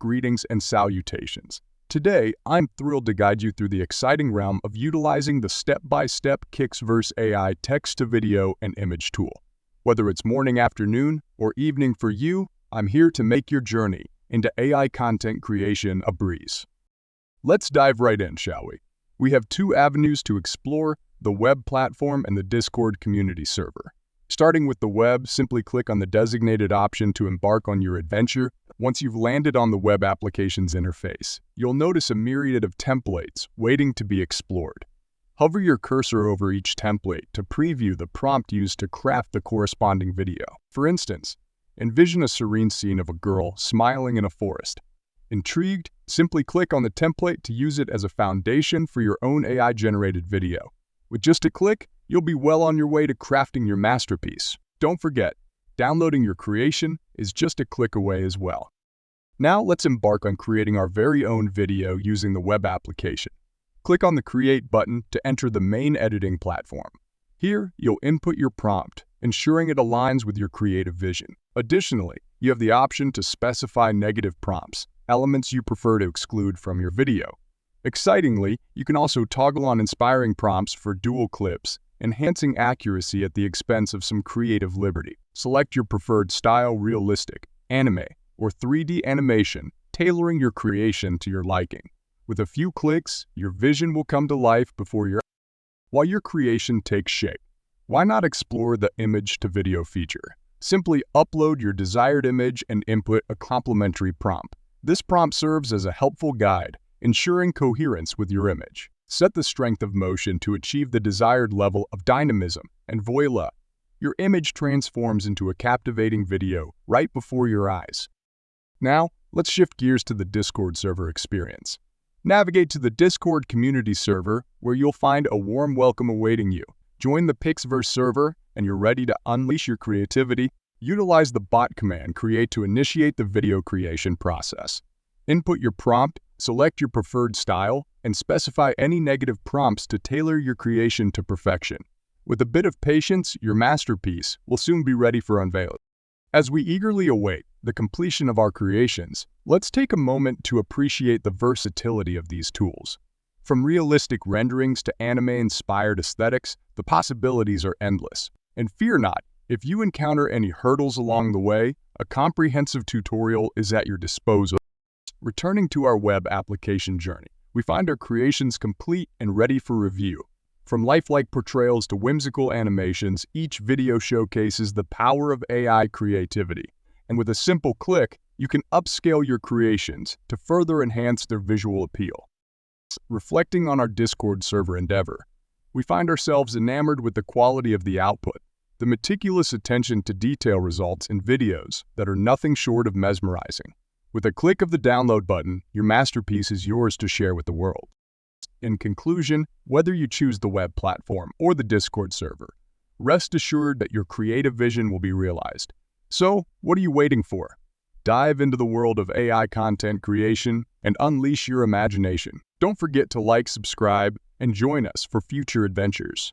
greetings and salutations. Today, I'm thrilled to guide you through the exciting realm of utilizing the step-by-step PixVerse AI text-to-video and image tool. Whether it's morning, afternoon, or evening for you, I'm here to make your journey into AI content creation a breeze. Let's dive right in, shall we? We have two avenues to explore: the web platform and the Discord community server. Starting with the web, simply click on the designated option to embark on your adventure. Once you've landed on the web application's interface, you'll notice a myriad of templates waiting to be explored. Hover your cursor over each template to preview the prompt used to craft the corresponding video. For instance, envision a serene scene of a girl smiling in a forest. Intrigued? Simply click on the template to use it as a foundation for your own AI-generated video. With just a click, you'll be well on your way to crafting your masterpiece. Don't forget, downloading your creation is just a click away as well. Now let's embark on creating our very own video using the web application. Click on the Create button to enter the main editing platform. Here, you'll input your prompt, ensuring it aligns with your creative vision. Additionally, you have the option to specify negative prompts, elements you prefer to exclude from your video. Excitingly, you can also toggle on inspiring prompts for dual clips, enhancing accuracy at the expense of some creative liberty. Select your preferred style: realistic, anime, or 3D animation, tailoring your creation to your liking. With a few clicks, your vision will come to life before your eyes. While your creation takes shape, why not explore the image-to-video feature? Simply upload your desired image and input a complementary prompt. This prompt serves as a helpful guide, ensuring coherence with your image. Set the strength of motion to achieve the desired level of dynamism, and voila! Your image transforms into a captivating video right before your eyes. Now, let's shift gears to the Discord server experience. Navigate to the Discord community server, where you'll find a warm welcome awaiting you. Join the PixVerse server, and you're ready to unleash your creativity. Utilize the bot command create to initiate the video creation process. Input your prompt, select your preferred style, and specify any negative prompts to tailor your creation to perfection. With a bit of patience, your masterpiece will soon be ready for unveiling. As we eagerly await the completion of our creations, let's take a moment to appreciate the versatility of these tools. From realistic renderings to anime-inspired aesthetics, the possibilities are endless. And fear not, if you encounter any hurdles along the way, a comprehensive tutorial is at your disposal. Returning to our web application journey, we find our creations complete and ready for review. From lifelike portrayals to whimsical animations, each video showcases the power of AI creativity. And with a simple click, you can upscale your creations to further enhance their visual appeal. Reflecting on our Discord server endeavor, we find ourselves enamored with the quality of the output. The meticulous attention to detail results in videos that are nothing short of mesmerizing. With a click of the download button, your masterpiece is yours to share with the world. In conclusion, whether you choose the web platform or the Discord server, rest assured that your creative vision will be realized. So, what are you waiting for? Dive into the world of AI content creation and unleash your imagination. Don't forget to like, subscribe, and join us for future adventures.